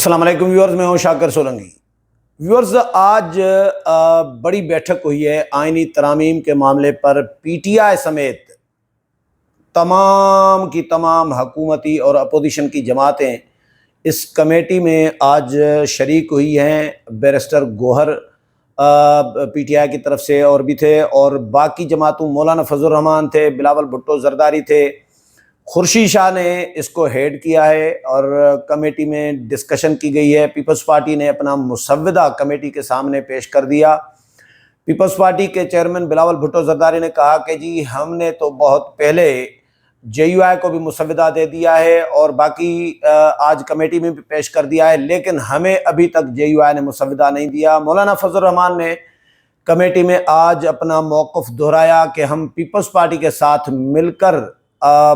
السلام علیکم ویورز، میں ہوں شاکر سولنگی۔ ویورز، آج بڑی بیٹھک ہوئی ہے آئینی ترامیم کے معاملے پر۔ پی ٹی آئی سمیت تمام کی تمام حکومتی اور اپوزیشن کی جماعتیں اس کمیٹی میں آج شریک ہوئی ہیں۔ Barrister Gauhar P T I کی طرف سے اور بھی تھے، اور باقی جماعتوں مولانا فضل الرحمان تھے، بلاول بھٹو زرداری تھے، خورشید شاہ نے اس کو ہیڈ کیا ہے اور کمیٹی میں ڈسکشن کی گئی ہے۔ پیپلز پارٹی نے اپنا مسودہ کمیٹی کے سامنے پیش کر دیا۔ پیپلز پارٹی کے چیئرمین بلاول بھٹو زرداری نے کہا کہ جی ہم نے تو بہت پہلے جے یو آئی کو بھی مسودہ دے دیا ہے اور باقی آج کمیٹی میں بھی پیش کر دیا ہے، لیکن ہمیں ابھی تک جے یو آئی نے مسودہ نہیں دیا۔ مولانا فضل الرحمان نے کمیٹی میں آج اپنا موقف دہرایا کہ ہم پیپلز پارٹی کے ساتھ مل کر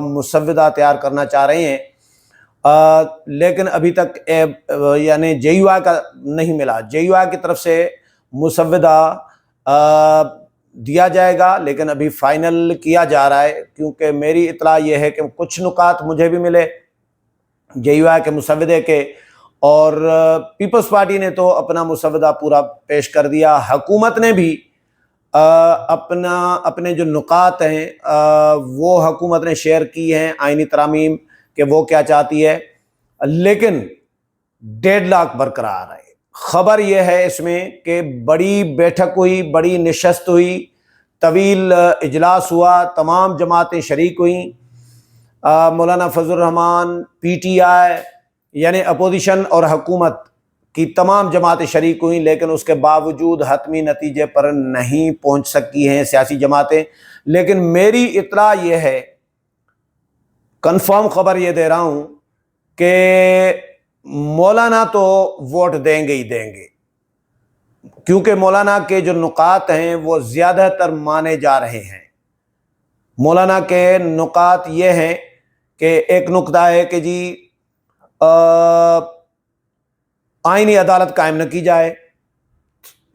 مسودہ تیار کرنا چاہ رہے ہیں، لیکن ابھی تک یعنی جے یو آئی کا نہیں ملا۔ جے یو آئی کی طرف سے مسودہ دیا جائے گا، لیکن ابھی فائنل کیا جا رہا ہے، کیونکہ میری اطلاع یہ ہے کہ کچھ نکات مجھے بھی ملے جے یو آئی کے مسودے کے، اور پیپلز پارٹی نے تو اپنا مسودہ پورا پیش کر دیا۔ حکومت نے بھی اپنے جو نکات ہیں وہ حکومت نے شیئر کی ہیں آئینی ترامیم کہ وہ کیا چاہتی ہے، لیکن ڈیڈ لاک برقرار ہے۔ خبر یہ ہے اس میں کہ بڑی بیٹھک ہوئی، بڑی نشست ہوئی، طویل اجلاس ہوا، تمام جماعتیں شریک ہوئیں، مولانا فضل الرحمان، پی ٹی آئی یعنی اپوزیشن اور حکومت کی تمام جماعتیں شریک ہوئیں، لیکن اس کے باوجود حتمی نتیجے پر نہیں پہنچ سکی ہیں سیاسی جماعتیں۔ لیکن میری اطلاع یہ ہے، کنفرم خبر یہ دے رہا ہوں کہ مولانا تو ووٹ دیں گے ہی دیں گے، کیونکہ مولانا کے جو نکات ہیں وہ زیادہ تر مانے جا رہے ہیں۔ مولانا کے نکات یہ ہیں کہ ایک نقطہ ہے کہ جی آئینی عدالت قائم نہ کی جائے،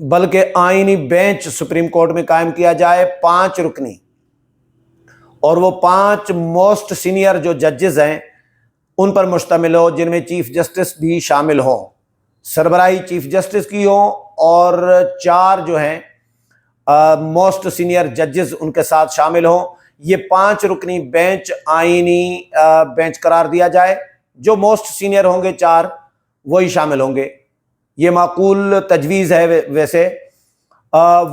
بلکہ آئینی بینچ سپریم کورٹ میں قائم کیا جائے 5 رکنی، اور وہ 5 موسٹ سینئر جو ججز ہیں ان پر مشتمل ہو، جن میں چیف جسٹس بھی شامل ہوں، سربراہی چیف جسٹس کی ہوں، اور 4 جو ہیں موسٹ سینئر ججز ان کے ساتھ شامل ہوں۔ یہ 5 رکنی بینچ آئینی بینچ قرار دیا جائے، جو موسٹ سینئر ہوں گے 4 وہی شامل ہوں گے۔ یہ معقول تجویز ہے، ویسے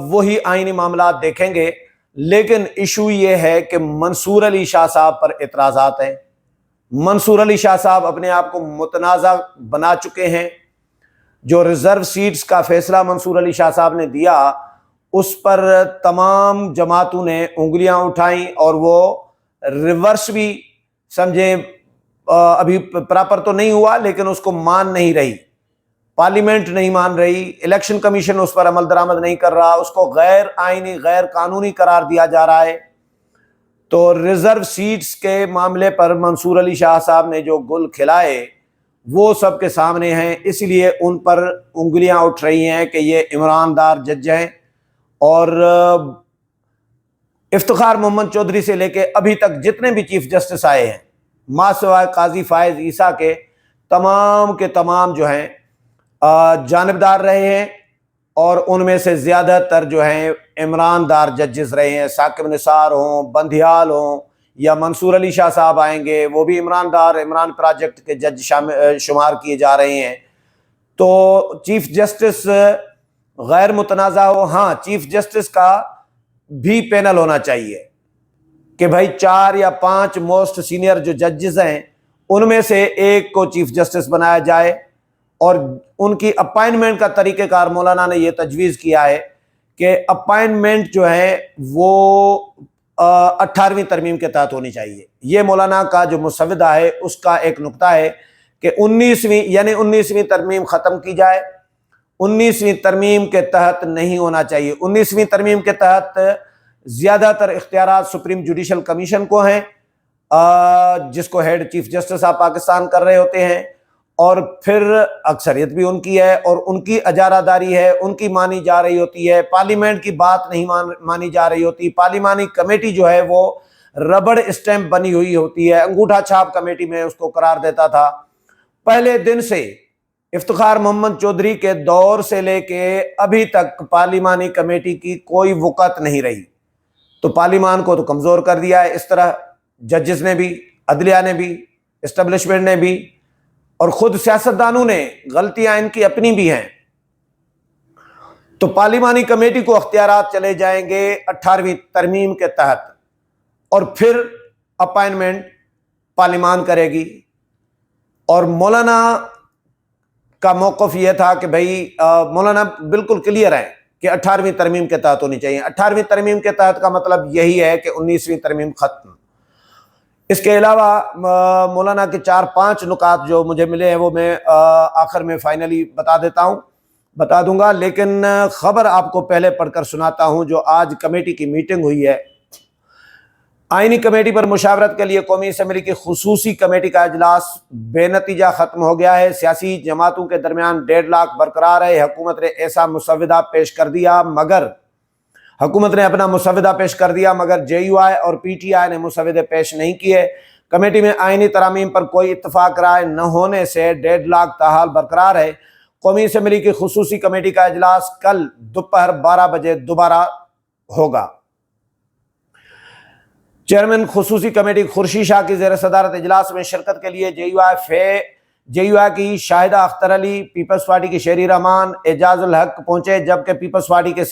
وہی آئینی معاملات دیکھیں گے، لیکن ایشو یہ ہے کہ منصور علی شاہ صاحب پر اعتراضات ہیں۔ منصور علی شاہ صاحب اپنے آپ کو متنازع بنا چکے ہیں۔ جو ریزرو سیٹس کا فیصلہ منصور علی شاہ صاحب نے دیا، اس پر تمام جماعتوں نے انگلیاں اٹھائیں، اور وہ ریورس بھی سمجھیں ابھی پراپر تو نہیں ہوا، لیکن اس کو مان نہیں رہی، پارلیمنٹ نہیں مان رہی، الیکشن کمیشن اس پر عمل درآمد نہیں کر رہا، اس کو غیر آئینی، غیر قانونی قرار دیا جا رہا ہے۔ تو ریزرو سیٹس کے معاملے پر منصور علی شاہ صاحب نے جو گل کھلائے وہ سب کے سامنے ہیں، اس لیے ان پر انگلیاں اٹھ رہی ہیں کہ یہ عمران دار جج ہیں، اور افتخار محمد چودھری سے لے کے ابھی تک جتنے بھی چیف جسٹس آئے ہیں، ماں سوائے قاضی فائز عیسیٰ کے تمام جو ہیں جانبدار رہے ہیں، اور ان میں سے زیادہ تر جو ہیں عمران دار ججز رہے ہیں۔ ثاقب نثار ہوں، بندھیال ہوں، یا منصور علی شاہ صاحب آئیں گے، وہ بھی عمران دار، عمران پروجیکٹ کے جج شمار کیے جا رہے ہیں۔ تو چیف جسٹس غیر متنازع ہو، ہاں چیف جسٹس کا بھی پینل ہونا چاہیے کہ بھائی 4 یا 5 موسٹ سینئر جو ججز ہیں ان میں سے ایک کو چیف جسٹس بنایا جائے، اور ان کی اپائنٹمنٹ کا طریقہ کار مولانا نے یہ تجویز کیا ہے کہ اپائنٹمنٹ جو ہے وہ 18ویں ترمیم کے تحت ہونی چاہیے۔ یہ مولانا کا جو مسودہ ہے اس کا ایک نقطہ ہے کہ 19ویں ترمیم ختم کی جائے۔ 19ویں ترمیم کے تحت نہیں ہونا چاہیے۔ 19ویں ترمیم کے تحت زیادہ تر اختیارات سپریم جوڈیشل کمیشن کو ہیں، جس کو head chief justice of Pakistan کر رہے ہوتے ہیں، اور پھر اکثریت بھی ان کی ہے، اور ان کی اجارہ داری ہے، ان کی مانی جا رہی ہوتی ہے، پارلیمنٹ کی بات نہیں مانی جا رہی ہوتی۔ پارلیمانی کمیٹی جو ہے وہ ربڑ اسٹیمپ بنی ہوئی ہوتی ہے، انگوٹھا چھاپ کمیٹی میں اس کو قرار دیتا تھا۔ پہلے دن سے افتخار محمد چودھری کے دور سے لے کے ابھی تک پارلیمانی کمیٹی کی کوئی وقت نہیں رہی، تو پارلیمان کو تو کمزور کر دیا ہے اس طرح، ججز نے بھی، عدلیہ نے بھی، اسٹیبلشمنٹ نے بھی، اور خود سیاستدانوں نے، غلطیاں ان کی اپنی بھی ہیں۔ تو پارلیمانی کمیٹی کو اختیارات چلے جائیں گے 18ویں ترمیم کے تحت، اور پھر اپائنمنٹ پارلیمان کرے گی۔ اور مولانا کا موقف یہ تھا کہ بھائی مولانا بالکل کلیئر ہے کہ 18ویں ترمیم کے تحت ہونی چاہیے۔ 18ویں ترمیم کے تحت کا مطلب یہی ہے کہ 19ویں ترمیم ختم۔ اس کے علاوہ مولانا کے 4-5 نکات جو مجھے ملے ہیں وہ میں آخر میں فائنلی بتا دوں گا، لیکن خبر آپ کو پہلے پڑھ کر سناتا ہوں جو آج کمیٹی کی میٹنگ ہوئی ہے۔ آئینی کمیٹی پر مشاورت کے لیے قومی اسمبلی کی خصوصی کمیٹی کا اجلاس بے نتیجہ ختم ہو گیا ہے۔ سیاسی جماعتوں کے درمیان 1.5 لاکھ برقرار ہے۔ حکومت نے ایسا مسودہ پیش کر دیا مگر JUI اور PTI نے مسودے پیش نہیں کیے۔ کمیٹی میں آئینی ترامیم پر کوئی اتفاق رائے نہ ہونے سے 1.5 لاکھ تاحال برقرار ہے۔ قومی اسمبلی کی خصوصی کمیٹی کا اجلاس کل دوپہر 12 بجے دوبارہ ہوگا۔ چیئرمین خصوصی کمیٹی خورشید شاہ کی زیر صدارت اجلاس میں شرکت کے لیے JUI کی شاہدہ اختر علی، پیپلز پارٹی کی شیری رحمان، اعجاز الحق پہنچے، جبکہ پیپلز پارٹی کے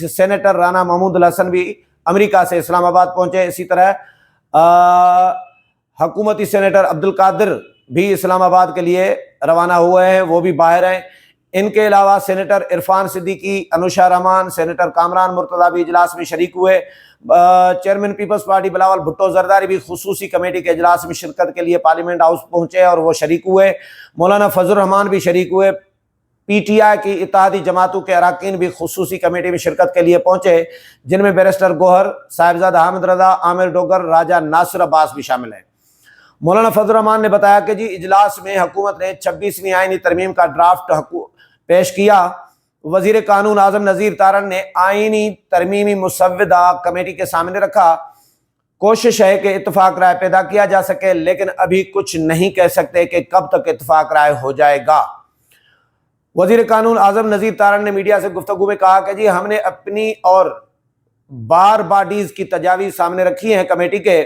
سینیٹر رانا محمود الحسن بھی امریکہ سے اسلام آباد پہنچے۔ اسی طرح حکومتی سینیٹر عبدالقادر بھی اسلام آباد کے لیے روانہ ہوئے ہیں، وہ بھی باہر ہیں۔ ان کے علاوہ سینیٹر عرفان صدیقی، انوشا رحمان، سینیٹر کامران مرتضیٰ بھی اجلاس میں شریک ہوئے۔ Chairman people's party Bilawal Bhutto Zardari بھی خصوصی کمیٹی کے اجلاس میں شرکت کے لیے پارلیمنٹ ہاؤس پہنچے اور وہ شریک ہوئے۔ مولانا فضل الرحمان بھی شریک ہوئے۔ PTI کی اتحادی جماعتوں کے اراکین بھی خصوصی کمیٹی میں شرکت کے لیے پہنچے، جن میں بیرسٹر گوہر، صاحبزادہ حامد رضا، عامر ڈوگر، راجہ ناصر عباس بھی شامل ہیں۔ مولانا فضل الرحمان نے بتایا کہ اجلاس میں حکومت نے 26ویں آئینی ترمیم کا ڈرافٹ پیش کیا۔ وزیر قانون اعظم نذیر تارڑ نے آئینی ترمیمی مسودہ کمیٹی کے سامنے رکھا۔ کوشش ہے کہ اتفاق رائے پیدا کیا جا سکے، لیکن ابھی کچھ نہیں کہہ سکتے کہ کب تک اتفاق رائے ہو جائے گا۔ وزیر قانون اعظم نذیر تارڑ نے میڈیا سے گفتگو میں کہا کہ ہم نے اپنی اور بار باڈیز کی تجاویز سامنے رکھی ہیں کمیٹی کے۔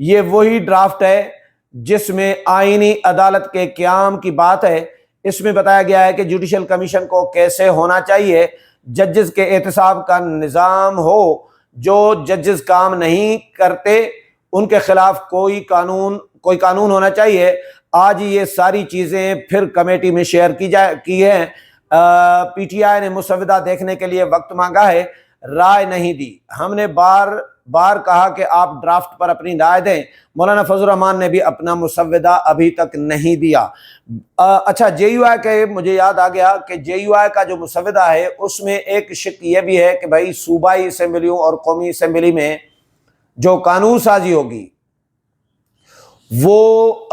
یہ وہی ڈرافٹ ہے جس میں آئینی عدالت کے قیام کی بات ہے۔ اس میں بتایا گیا ہے کہ جوڈیشل کمیشن کو کیسے ہونا چاہیے، ججز کے احتساب کا نظام ہو، جو ججز کام نہیں کرتے ان کے خلاف کوئی قانون ہونا چاہیے۔ آج یہ ساری چیزیں پھر کمیٹی میں شیئر کی ہیں۔ PTI نے مسودہ دیکھنے کے لیے وقت مانگا ہے، رائے نہیں دی۔ ہم نے بار کہا کہ آپ ڈرافٹ پر اپنی رائے دیں۔ مولانا فضل الرحمان نے بھی اپنا مسودہ ابھی تک نہیں دیا۔ اچھا، JUI کے مجھے یاد آ گیا کہ JUI کا جو مسودہ ہے اس میں ایک شق یہ بھی ہے کہ بھائی صوبائی اسمبلیوں اور قومی اسمبلی میں جو قانون سازی ہوگی وہ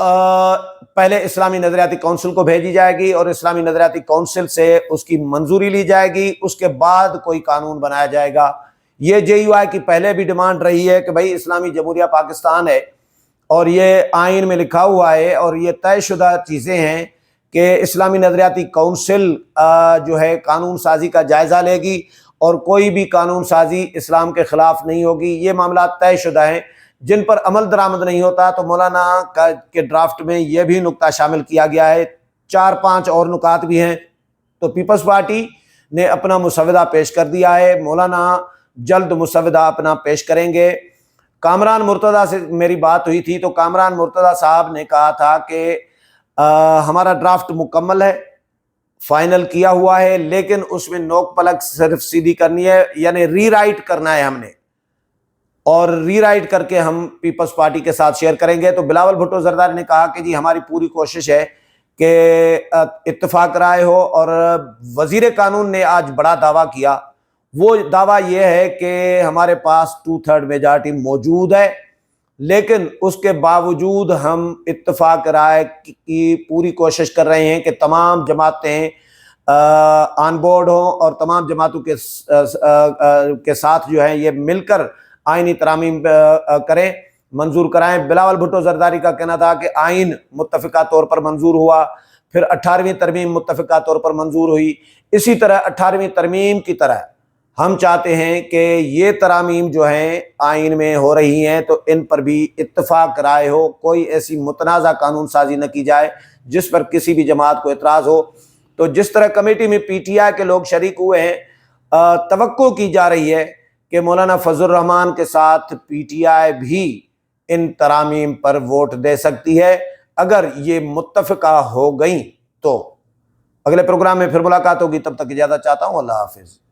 پہلے اسلامی نظریاتی کونسل کو بھیجی جائے گی اور اسلامی نظریاتی کونسل سے اس کی منظوری لی جائے گی، اس کے بعد کوئی قانون بنایا جائے گا۔ یہ JUI کی پہلے بھی ڈیمانڈ رہی ہے کہ بھائی اسلامی جمہوریہ پاکستان ہے اور یہ آئین میں لکھا ہوا ہے اور یہ طے شدہ چیزیں ہیں کہ اسلامی نظریاتی کونسل جو ہے قانون سازی کا جائزہ لے گی اور کوئی بھی قانون سازی اسلام کے خلاف نہیں ہوگی۔ یہ معاملات طے شدہ ہیں جن پر عمل درآمد نہیں ہوتا۔ تو مولانا کے ڈرافٹ میں یہ بھی نکتہ شامل کیا گیا ہے، 4-5 اور نکات بھی ہیں۔ تو پیپلز پارٹی نے اپنا مسودہ پیش کر دیا ہے، مولانا جلد مسودہ اپنا پیش کریں گے۔ کامران مرتضیٰ سے میری بات ہوئی تھی تو کامران مرتضیٰ صاحب نے کہا تھا کہ ہمارا ڈرافٹ مکمل ہے، فائنل کیا ہوا ہے، لیکن اس میں نوک پلک صرف سیدھی کرنی ہے، یعنی ری رائٹ کرنا ہے ہم نے، اور ری رائٹ کر کے ہم پیپلز پارٹی کے ساتھ شیئر کریں گے۔ تو بلاول بھٹو زرداری نے کہا کہ ہماری پوری کوشش ہے کہ اتفاق رائے ہو، اور وزیر قانون نے آج بڑا دعویٰ کیا۔ وہ دعویٰ یہ ہے کہ ہمارے پاس 2/3 میجارٹی موجود ہے، لیکن اس کے باوجود ہم اتفاق رائے کی پوری کوشش کر رہے ہیں کہ تمام جماعتیں آن بورڈ ہوں اور تمام جماعتوں کے ساتھ جو ہے یہ مل کر آئینی ترامیم کریں۔ منظور کرائیں۔ بلاول بھٹو زرداری کا کہنا تھا کہ آئین متفقہ طور پر منظور ہوا، پھر 18ویں ترمیم متفقہ طور پر منظور ہوئی۔ اسی طرح 18ویں ترمیم کی طرح ہم چاہتے ہیں کہ یہ ترامیم جو ہیں آئین میں ہو رہی ہیں تو ان پر بھی اتفاق رائے ہو، کوئی ایسی متنازع قانون سازی نہ کی جائے جس پر کسی بھی جماعت کو اعتراض ہو۔ تو جس طرح کمیٹی میں پی ٹی آئی کے لوگ شریک ہوئے ہیں، توقع کی جا رہی ہے کہ مولانا فضل الرحمان کے ساتھ پی ٹی آئی بھی ان ترامیم پر ووٹ دے سکتی ہے اگر یہ متفقہ ہو گئیں تو۔ اگلے پروگرام میں پھر ملاقات ہوگی، تب تک اجازت چاہتا ہوں، اللہ حافظ۔